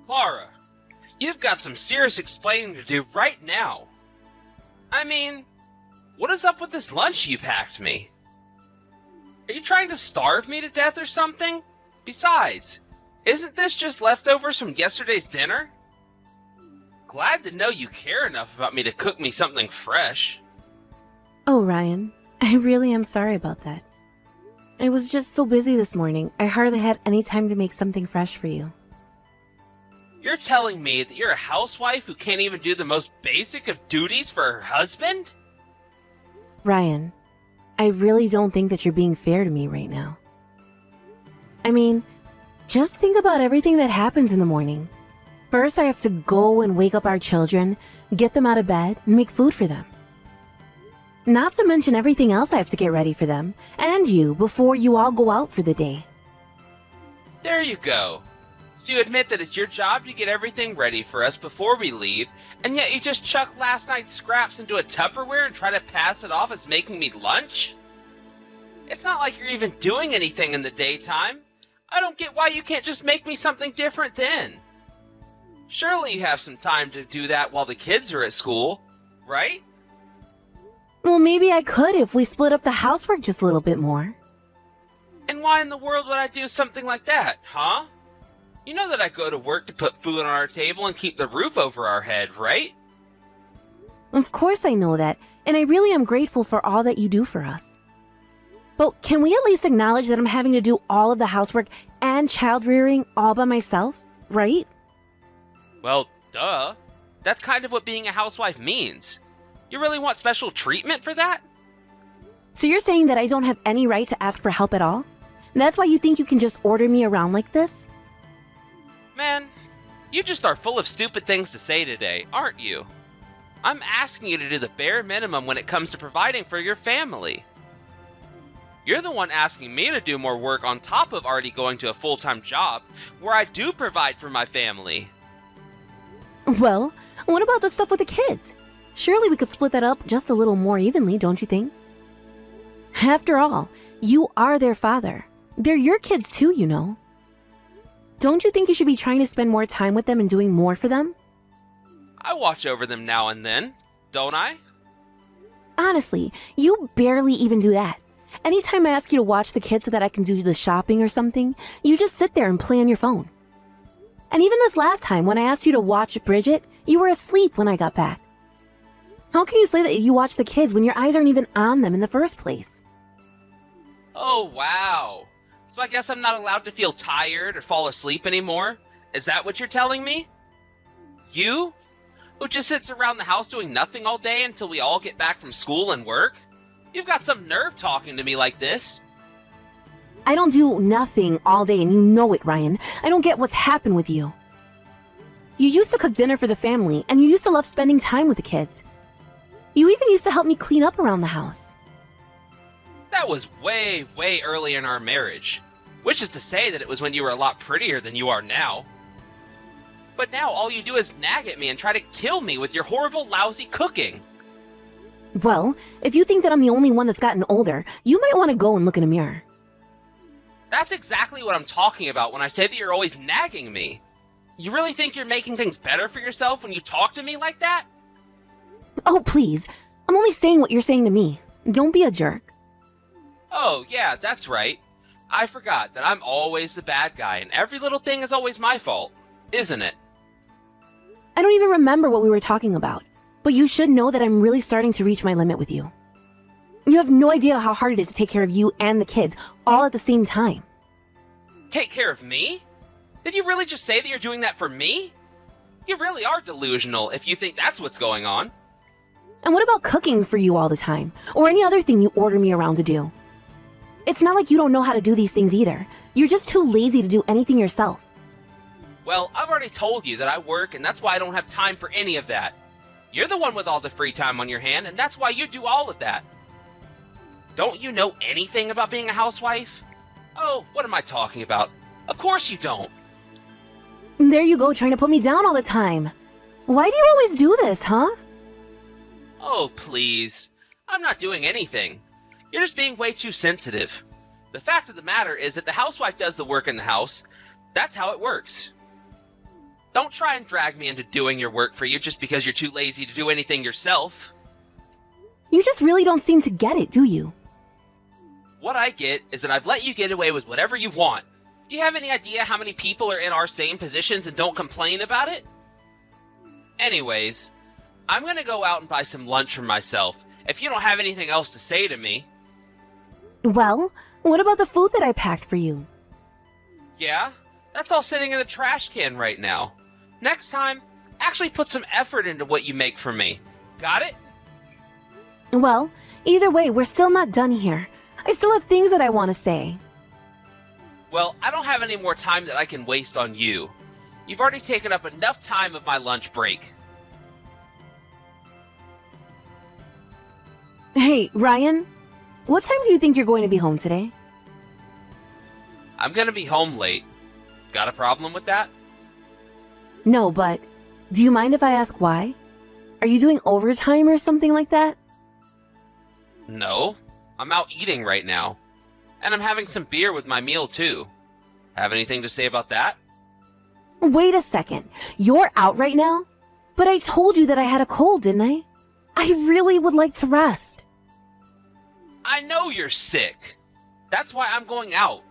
Clara, you've got some serious explaining to do right now. I mean, what is up with this lunch you packed me? Are you trying to starve me to death or something? Besides, isn't this just leftovers from yesterday's dinner? Glad to know you care enough about me to cook me something fresh. Oh, Ryan, I really am sorry about that. I was just so busy this morning, I hardly had any time to make something fresh for you. You're telling me that you're a housewife who can't even do the most basic of duties for her husband? Ryan, I really don't think that you're being fair to me right now. I mean, just think about everything that happens in the morning. First, I have to go and wake up our children, get them out of bed, and make food for them. Not to mention everything else I have to get ready for them, and you, before you all go out for the day. There you go. So you admit that it's your job to get everything ready for us before we leave, and yet you just chuck last night's scraps into a Tupperware and try to pass it off as making me lunch? It's not like you're even doing anything in the daytime. I don't get why you can't just make me something different then. Surely you have some time to do that while the kids are at school, right? Well, maybe I could if we split up the housework just a little bit more. And why in the world would I do something like that, huh? You know that I go to work to put food on our table and keep the roof over our head, right? Of course I know that, and I really am grateful for all that you do for us. But can we at least acknowledge that I'm having to do all of the housework and child rearing all by myself, right? Well, duh. That's kind of what being a housewife means. You really want special treatment for that? So you're saying that I don't have any right to ask for help at all? That's why you think you can just order me around like this? Man, you just are full of stupid things to say today, aren't you? I'm asking you to do the bare minimum when it comes to providing for your family. You're the one asking me to do more work on top of already going to a full-time job where I do provide for my family. Well, what about the stuff with the kids? Surely we could split that up just a little more evenly, don't you think? After all, you are their father. They're your kids too, you know. Don't you think you should be trying to spend more time with them and doing more for them? I watch over them now and then, don't I? Honestly, you barely even do that. Anytime I ask you to watch the kids so that I can do the shopping or something, you just sit there and play on your phone. And even this last time when I asked you to watch Bridget, you were asleep when I got back. How can you say that you watch the kids when your eyes aren't even on them in the first place? Oh, wow. So I guess I'm not allowed to feel tired or fall asleep anymore? Is that what you're telling me? You? Who just sits around the house doing nothing all day until we all get back from school and work? You've got some nerve talking to me like this. I don't do nothing all day and you know it, Ryan. I don't get what's happened with you. You used to cook dinner for the family and you used to love spending time with the kids. You even used to help me clean up around the house. That was way, way early in our marriage. Which is to say that it was when you were a lot prettier than you are now. But now all you do is nag at me and try to kill me with your horrible, lousy cooking. Well, if you think that I'm the only one that's gotten older, you might want to go and look in a mirror. That's exactly what I'm talking about when I say that you're always nagging me. You really think you're making things better for yourself when you talk to me like that? Oh, please. I'm only saying what you're saying to me. Don't be a jerk. Oh, yeah, that's right. I forgot that I'm always the bad guy and every little thing is always my fault, isn't it? I don't even remember what we were talking about, but you should know that I'm really starting to reach my limit with you. You have no idea how hard it is to take care of you and the kids all at the same time. Take care of me? Did you really just say that you're doing that for me? You really are delusional if you think that's what's going on. And what about cooking for you all the time, or any other thing you order me around to do? It's not like you don't know how to do these things either. You're just too lazy to do anything yourself. Well, I've already told you that I work and that's why I don't have time for any of that. You're the one with all the free time on your hand and that's why you do all of that. Don't you know anything about being a housewife? Oh, what am I talking about? Of course you don't. There you go, trying to put me down all the time. Why do you always do this, huh? Oh, please. I'm not doing anything. You're just being way too sensitive. The fact of the matter is that the housewife does the work in the house. That's how it works. Don't try and drag me into doing your work for you just because you're too lazy to do anything yourself. You just really don't seem to get it, do you? What I get is that I've let you get away with whatever you want. Do you have any idea how many people are in our same positions and don't complain about it? Anyways, I'm gonna go out and buy some lunch for myself, if you don't have anything else to say to me. Well, what about the food that I packed for you? Yeah, that's all sitting in the trash can right now. Next time, actually put some effort into what you make for me. Got it? Well, either way, we're still not done here. I still have things that I want to say. Well, I don't have any more time that I can waste on you. You've already taken up enough time of my lunch break. Hey, Ryan, what time do you think you're going to be home today? I'm gonna be home late. Got a problem with that? No, but do you mind if I ask why? Are you doing overtime or something like that? No, I'm out eating right now. And I'm having some beer with my meal too. Have anything to say about that? Wait a second. You're out right now? But I told you that I had a cold, didn't I? I really would like to rest. I know you're sick. That's why I'm going out.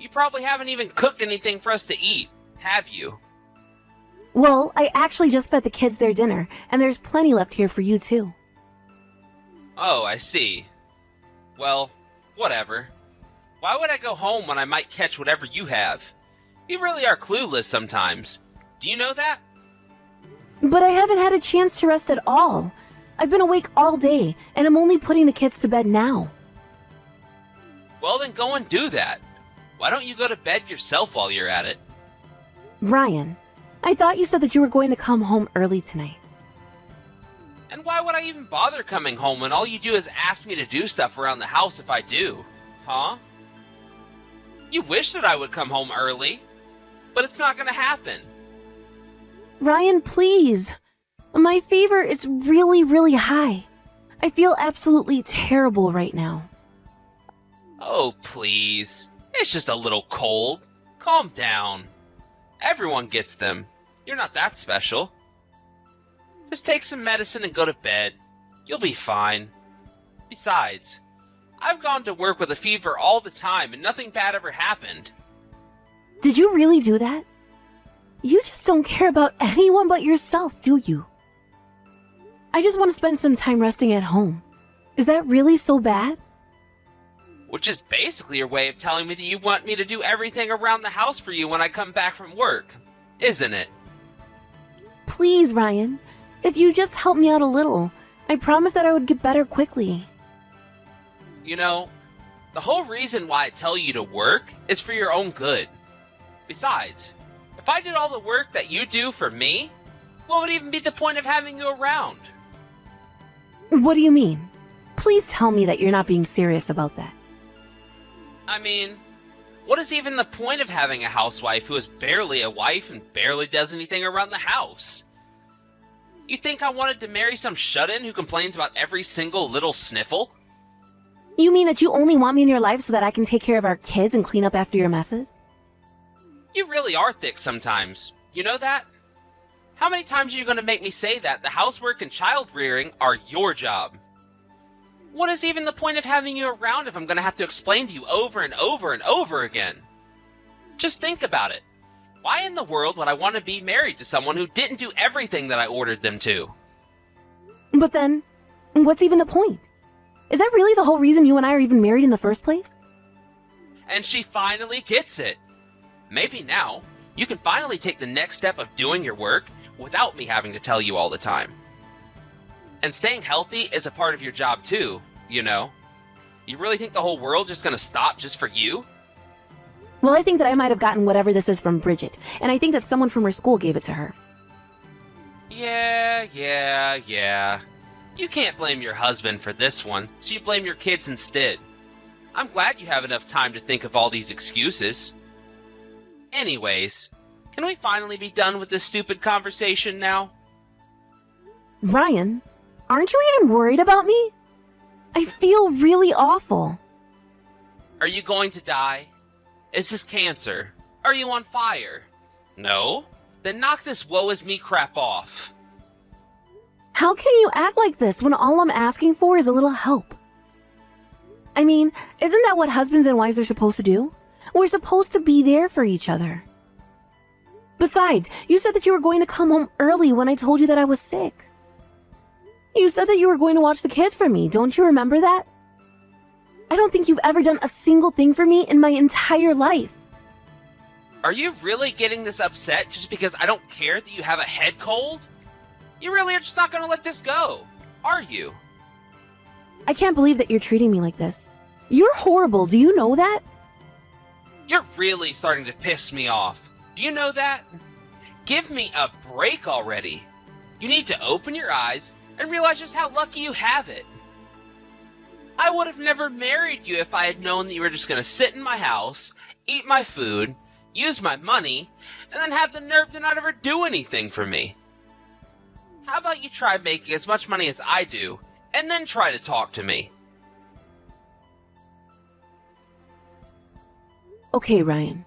You probably haven't even cooked anything for us to eat, have you? Well, I actually just fed the kids their dinner, and there's plenty left here for you too. Oh, I see. Well, whatever. Why would I go home when I might catch whatever you have? You really are clueless sometimes. Do you know that? But I haven't had a chance to rest at all. I've been awake all day, and I'm only putting the kids to bed now. Well, then go and do that. Why don't you go to bed yourself while you're at it? Ryan, I thought you said that you were going to come home early tonight. And why would I even bother coming home when all you do is ask me to do stuff around the house if I do? Huh? You wish that I would come home early, but it's not gonna happen. Ryan, please. My fever is really, really high. I feel absolutely terrible right now. Oh, please. It's just a little cold. Calm down. Everyone gets them. You're not that special. Just take some medicine and go to bed. You'll be fine. Besides, I've gone to work with a fever all the time and nothing bad ever happened. Did you really do that? You just don't care about anyone but yourself, do you? I just want to spend some time resting at home. Is that really so bad? Which is basically your way of telling me that you want me to do everything around the house for you when I come back from work, isn't it? Please, Ryan. If you just help me out a little, I promise that I would get better quickly. You know, the whole reason why I tell you to work is for your own good. Besides, if I did all the work that you do for me, what would even be the point of having you around? What do you mean? Please tell me that you're not being serious about that. I mean, what is even the point of having a housewife who is barely a wife and barely does anything around the house? You think I wanted to marry some shut-in who complains about every single little sniffle? You mean that you only want me in your life so that I can take care of our kids and clean up after your messes? You really are thick sometimes. You know that? How many times are you going to make me say that the housework and child rearing are your job? What is even the point of having you around if I'm going to have to explain to you over and over and over again? Just think about it. Why in the world would I want to be married to someone who didn't do everything that I ordered them to? But then, what's even the point? Is that really the whole reason you and I are even married in the first place? And she finally gets it. Maybe now, you can finally take the next step of doing your work without me having to tell you all the time. And staying healthy is a part of your job too, you know. You really think the whole world's just gonna stop just for you? Well, I think that I might have gotten whatever this is from Bridget, and I think that someone from her school gave it to her. Yeah. You can't blame your husband for this one, so you blame your kids instead. I'm glad you have enough time to think of all these excuses. Anyways, can we finally be done with this stupid conversation now? Ryan, aren't you even worried about me? I feel really awful. Are you going to die? Is this cancer? Are you on fire? No? Then knock this woe is me crap off. How can you act like this when all I'm asking for is a little help? I mean, isn't that what husbands and wives are supposed to do? We're supposed to be there for each other. Besides, you said that you were going to come home early when I told you that I was sick. You said that you were going to watch the kids for me. Don't you remember that? I don't think you've ever done a single thing for me in my entire life. Are you really getting this upset just because I don't care that you have a head cold? You really are just not going to let this go, are you? I can't believe that you're treating me like this. You're horrible. Do you know that? You're really starting to piss me off. Do you know that? Give me a break already. You need to open your eyes and realize just how lucky you have it. I would have never married you if I had known that you were just going to sit in my house, eat my food, use my money, and then have the nerve to not ever do anything for me. How about you try making as much money as I do, and then try to talk to me? Okay, Ryan.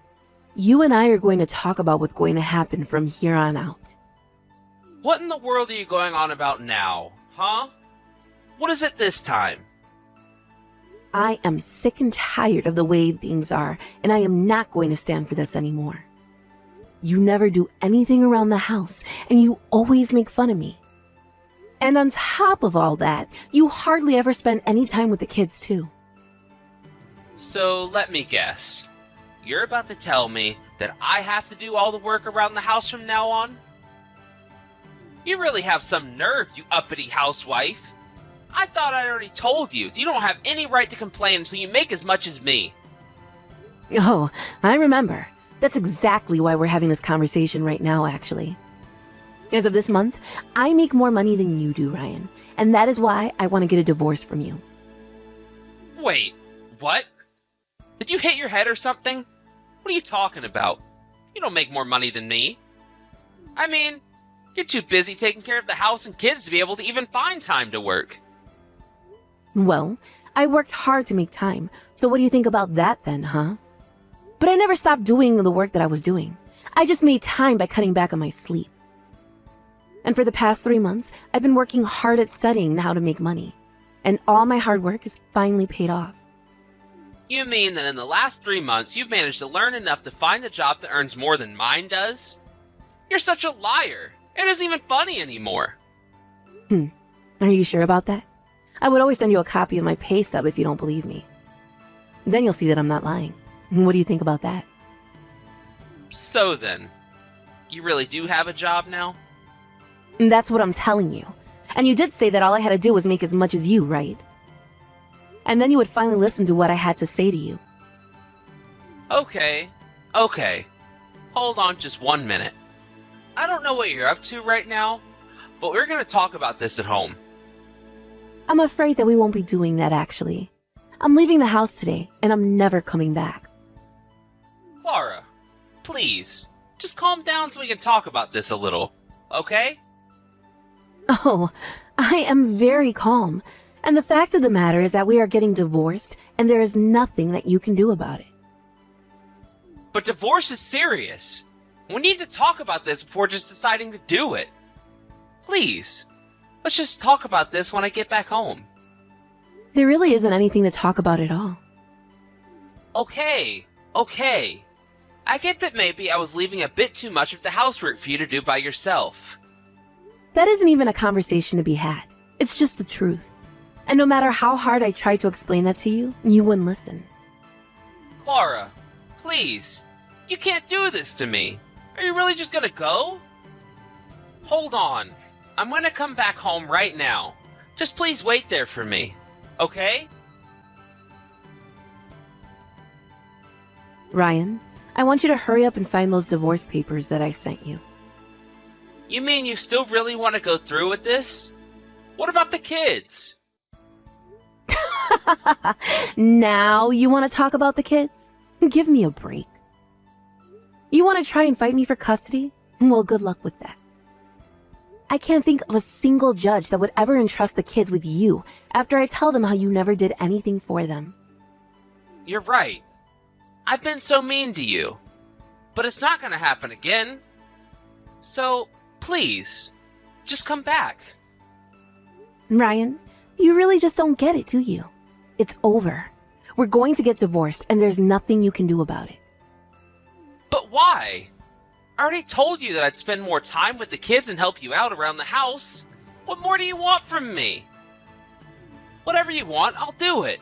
You and I are going to talk about what's going to happen from here on out. What in the world are you going on about now, huh? What is it this time? I am sick and tired of the way things are, and I am not going to stand for this anymore. You never do anything around the house, and you always make fun of me. And on top of all that, you hardly ever spend any time with the kids, too. So let me guess. You're about to tell me that I have to do all the work around the house from now on? You really have some nerve, you uppity housewife. I thought I already told you. You don't have any right to complain until you make as much as me. Oh, I remember. That's exactly why we're having this conversation right now, actually. As of this month, I make more money than you do, Ryan. And that is why I want to get a divorce from you. Wait, what? Did you hit your head or something? What are you talking about? You don't make more money than me. I mean, you're too busy taking care of the house and kids to be able to even find time to work. Well, I worked hard to make time, so what do you think about that then, huh? But I never stopped doing the work that I was doing. I just made time by cutting back on my sleep. And for the past 3 months, I've been working hard at studying how to make money. And all my hard work is finally paid off. You mean that in the last 3 months you've managed to learn enough to find a job that earns more than mine does? You're such a liar. It isn't even funny anymore. Are you sure about that? I would always send you a copy of my pay stub if you don't believe me. Then you'll see that I'm not lying. What do you think about that? So then, you really do have a job now? That's what I'm telling you. And you did say that all I had to do was make as much as you, right? And then you would finally listen to what I had to say to you. Okay. Hold on just 1 minute. I don't know what you're up to right now, but we're going to talk about this at home. I'm afraid that we won't be doing that, actually. I'm leaving the house today, and I'm never coming back. Clara, please, just calm down so we can talk about this a little, okay? Oh, I am very calm. And the fact of the matter is that we are getting divorced, and there is nothing that you can do about it. But divorce is serious. We need to talk about this before just deciding to do it. Please, let's just talk about this when I get back home. There really isn't anything to talk about at all. Okay. I get that maybe I was leaving a bit too much of the housework for you to do by yourself. That isn't even a conversation to be had. It's just the truth. And no matter how hard I tried to explain that to you, you wouldn't listen. Clara, please. You can't do this to me. Are you really just gonna go? Hold on. I'm gonna come back home right now. Just please wait there for me. Okay? Ryan, I want you to hurry up and sign those divorce papers that I sent you. You mean you still really want to go through with this? What about the kids? Now you want to talk about the kids? Give me a break. You want to try and fight me for custody? Well, good luck with that. I can't think of a single judge that would ever entrust the kids with you after I tell them how you never did anything for them. You're right. I've been so mean to you. But it's not going to happen again. So, please, just come back. Ryan, you really just don't get it, do you? It's over. We're going to get divorced, and there's nothing you can do about it. But why? I already told you that I'd spend more time with the kids and help you out around the house. What more do you want from me? Whatever you want, I'll do it.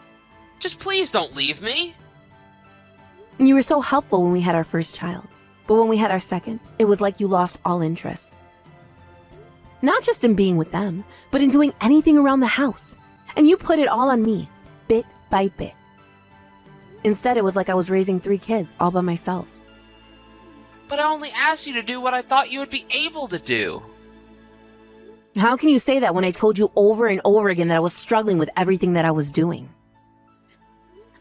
Just please don't leave me. You were so helpful when we had our first child, but when we had our second, it was like you lost all interest. Not just in being with them, but in doing anything around the house. And you put it all on me, bit by bit. Instead, it was like I was raising 3 kids all by myself. But I only asked you to do what I thought you would be able to do. How can you say that when I told you over and over again that I was struggling with everything that I was doing?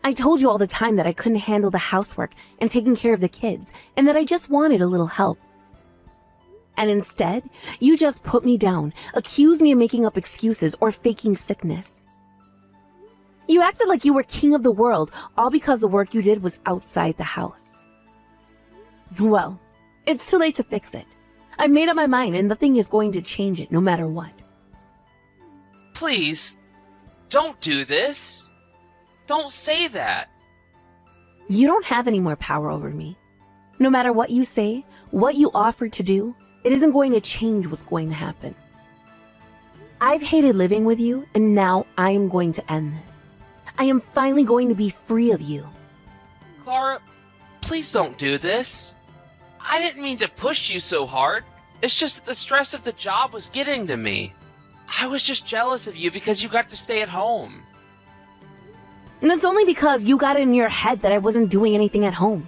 I told you all the time that I couldn't handle the housework and taking care of the kids, and that I just wanted a little help. And instead, you just put me down, accused me of making up excuses or faking sickness. You acted like you were king of the world, all because the work you did was outside the house. Well, it's too late to fix it. I've made up my mind and nothing is going to change it no matter what. Please, don't do this. Don't say that. You don't have any more power over me. No matter what you say, what you offer to do, it isn't going to change what's going to happen. I've hated living with you, and now I am going to end this. I am finally going to be free of you. Clara, please don't do this. I didn't mean to push you so hard. It's just that the stress of the job was getting to me. I was just jealous of you because you got to stay at home. And that's only because you got it in your head that I wasn't doing anything at home.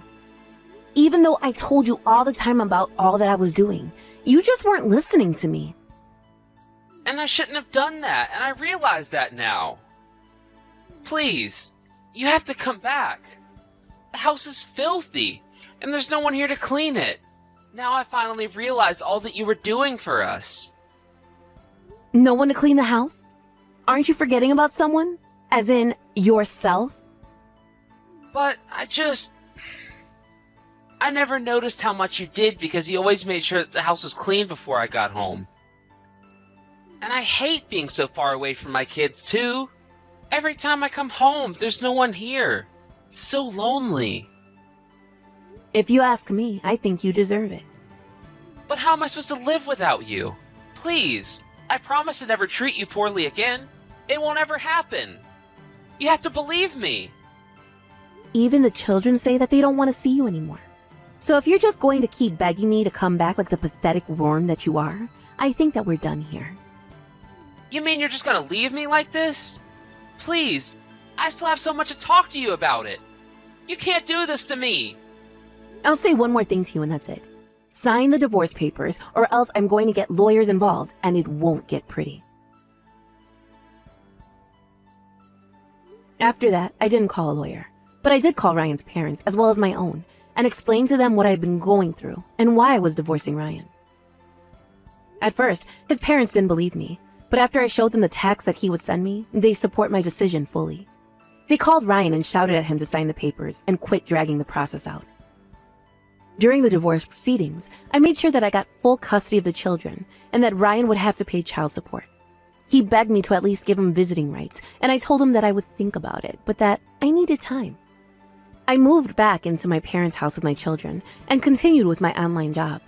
Even though I told you all the time about all that I was doing, you just weren't listening to me. And I shouldn't have done that, and I realize that now. Please, you have to come back. The house is filthy, and there's no one here to clean it. Now I finally realize all that you were doing for us. No one to clean the house? Aren't you forgetting about someone? As in, yourself? But I never noticed how much you did because you always made sure that the house was clean before I got home. And I hate being so far away from my kids, too. Every time I come home, there's no one here. It's so lonely. If you ask me, I think you deserve it. But how am I supposed to live without you? Please, I promise to never treat you poorly again. It won't ever happen. You have to believe me. Even the children say that they don't want to see you anymore. So if you're just going to keep begging me to come back like the pathetic worm that you are, I think that we're done here. You mean you're just gonna leave me like this? Please, I still have so much to talk to you about it. You can't do this to me. I'll say one more thing to you and that's it. Sign the divorce papers or else I'm going to get lawyers involved and it won't get pretty. After that, I didn't call a lawyer, but I did call Ryan's parents as well as my own and explain to them what I'd been going through and why I was divorcing Ryan. At first, his parents didn't believe me, but after I showed them the text that he would send me, they support my decision fully. They called Ryan and shouted at him to sign the papers and quit dragging the process out. During the divorce proceedings, I made sure that I got full custody of the children and that Ryan would have to pay child support. He begged me to at least give him visiting rights, and I told him that I would think about it, but that I needed time. I moved back into my parents' house with my children and continued with my online job.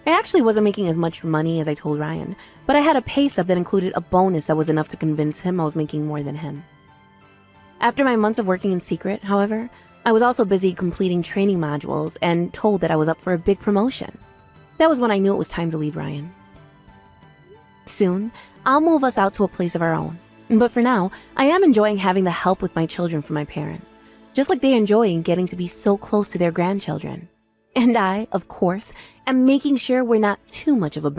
I actually wasn't making as much money as I told Ryan, but I had a pay stub that included a bonus that was enough to convince him I was making more than him. After my months of working in secret, however, I was also busy completing training modules and told that I was up for a big promotion. That was when I knew it was time to leave Ryan. Soon, I'll move us out to a place of our own. But for now, I am enjoying having the help with my children from my parents, just like they enjoy getting to be so close to their grandchildren. And I, of course, am making sure we're not too much of a burden.